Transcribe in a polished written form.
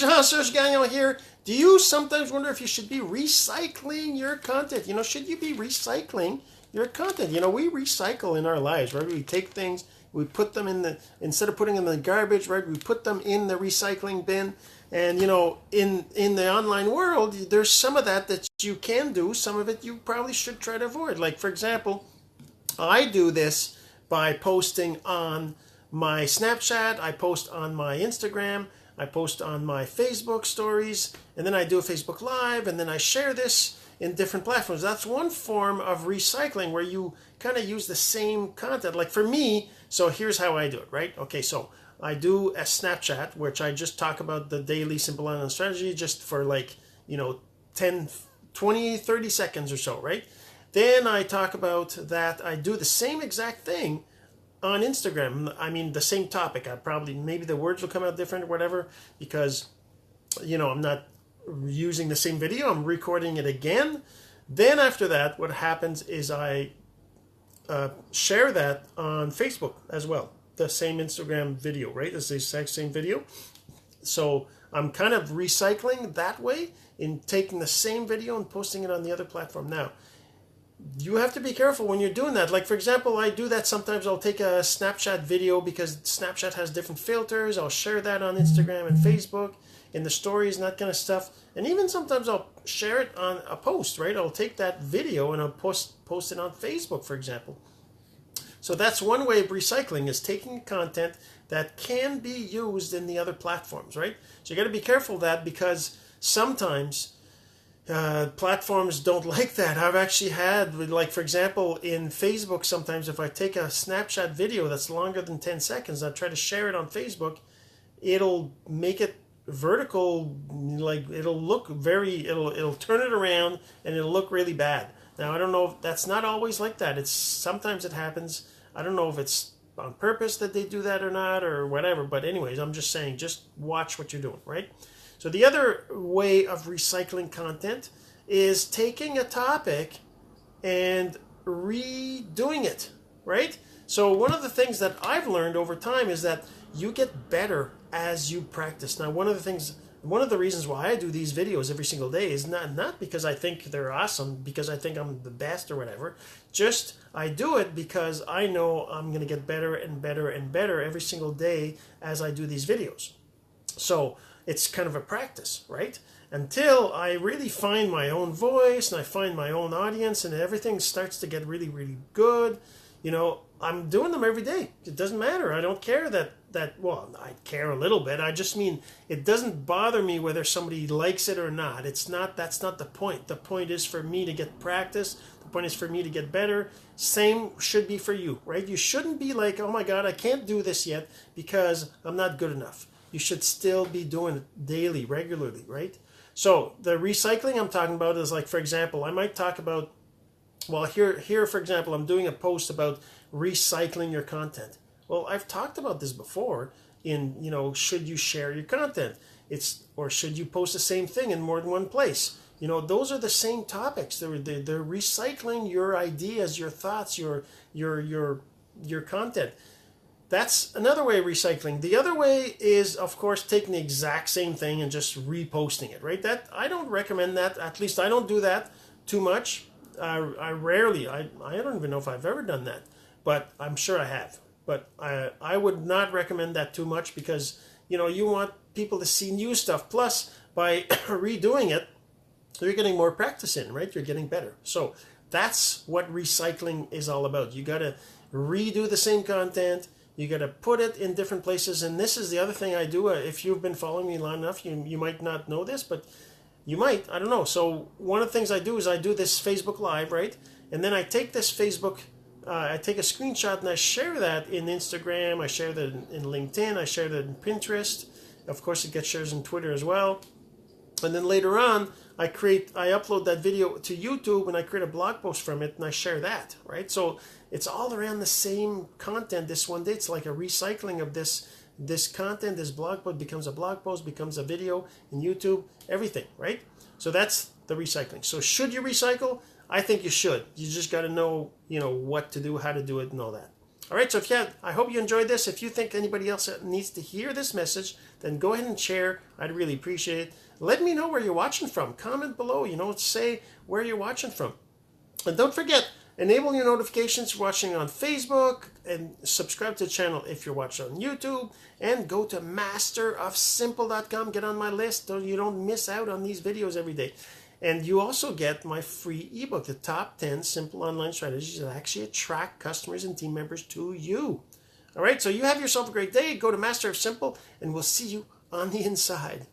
Jean-Serge Gagnon here. Do you sometimes wonder if you should be recycling your content? Should you be recycling your content? We recycle in our lives, right? We take things, we put them instead of putting them in the garbage, right? We put them in the recycling bin. And, in the online world, there's some of that you can do. Some of it you probably should try to avoid. Like, for example, I do this by posting on my Snapchat, I post on my Instagram, I post on my Facebook stories, and then I do a Facebook Live, and then I share this in different platforms. That's one form of recycling where you kind of use the same content. Like for me, so here's how I do it, right? Okay, so I do a Snapchat, which I just talk about the daily simple online strategy just for 10, 20, 30 seconds or so, right? Then I talk about that I do the same exact thing on Instagram. I mean, the same topic. Maybe the words will come out different or whatever, because, I'm not using the same video. I'm recording it again. Then after that, what happens is I share that on Facebook as well. The same Instagram video, right? It's the exact same video. So I'm kind of recycling that way in taking the same video and posting it on the other platform. Now, you have to be careful when you're doing that. Like, for example, I do that sometimes. I'll take a Snapchat video because Snapchat has different filters. I'll share that on Instagram and Facebook in the stories and that kind of stuff. And even sometimes I'll share it on a post, right? I'll take that video and I'll post it on Facebook, for example. So that's one way of recycling, is taking content that can be used in the other platforms, right? So you got to be careful of that, because sometimes platforms don't like that. I've actually had, like, for example, in Facebook, sometimes if I take a Snapchat video that's longer than 10 seconds, I try to share it on Facebook, it'll make it vertical, like it'll turn it around and it'll look really bad. Now, I don't know if that's not always like that. Sometimes it happens. I don't know if it's on purpose that they do that or not, or whatever. But anyways, I'm just saying, just watch what you're doing, right? So the other way of recycling content is taking a topic and redoing it, right? So one of the things that I've learned over time is that you get better as you practice. Now, one of the reasons why I do these videos every single day is not because I think they're awesome, because I think I'm the best or whatever. Just I do it because I know I'm going to get better and better and better every single day as I do these videos. So it's kind of a practice, right? Until I really find my own voice and I find my own audience and everything starts to get really, really good. I'm doing them every day. It doesn't matter. I don't care well, I care a little bit. I just mean, it doesn't bother me whether somebody likes it or not. That's not the point. The point is for me to get practice. The point is for me to get better. Same should be for you, right? You shouldn't be like, oh my God, I can't do this yet because I'm not good enough. You should still be doing it daily, regularly, right? So the recycling I'm talking about is, like, for example, I might talk about, well, here, for example, I'm doing a post about recycling your content. Well, I've talked about this before in, should you share your content? Or should you post the same thing in more than one place? Those are the same topics. They're recycling your ideas, your thoughts, your content. That's another way of recycling. The other way is, of course, taking the exact same thing and just reposting it, right? That I don't recommend that. At least I don't do that too much. I rarely, I don't even know if I've ever done that, but I'm sure I have. But I would not recommend that too much, because, you want people to see new stuff. Plus, by redoing it, you're getting more practice in, right? You're getting better. So that's what recycling is all about. You got to redo the same content. You got to put it in different places. And this is the other thing I do. If you've been following me long enough, you might not know this, but you might. I don't know. So one of the things I do is I do this Facebook Live, right? And then I take this I take a screenshot and I share that in Instagram. I share that in LinkedIn. I share that in Pinterest. Of course, it gets shares in Twitter as well. And then later on, I upload that video to YouTube and I create a blog post from it and I share that, right? So it's all around the same content. This one day, it's like a recycling of this content. This blog post becomes a blog post, becomes a video in YouTube, everything, right? So that's the recycling. So should you recycle? I think you should. You just got to know, what to do, how to do it, and all that. All right, so I hope you enjoyed this. If you think anybody else needs to hear this message, then go ahead and share. I'd really appreciate it. Let me know where you're watching from. Comment below, say where you're watching from. And don't forget, enable your notifications watching on Facebook, and subscribe to the channel if you're watching on YouTube, and go to masterofsimple.com. Get on my list so you don't miss out on these videos every day. And you also get my free ebook, The Top 10 Simple Online Strategies that actually attract customers and team members to you. All right, so you have yourself a great day. Go to Master of Simple, and we'll see you on the inside.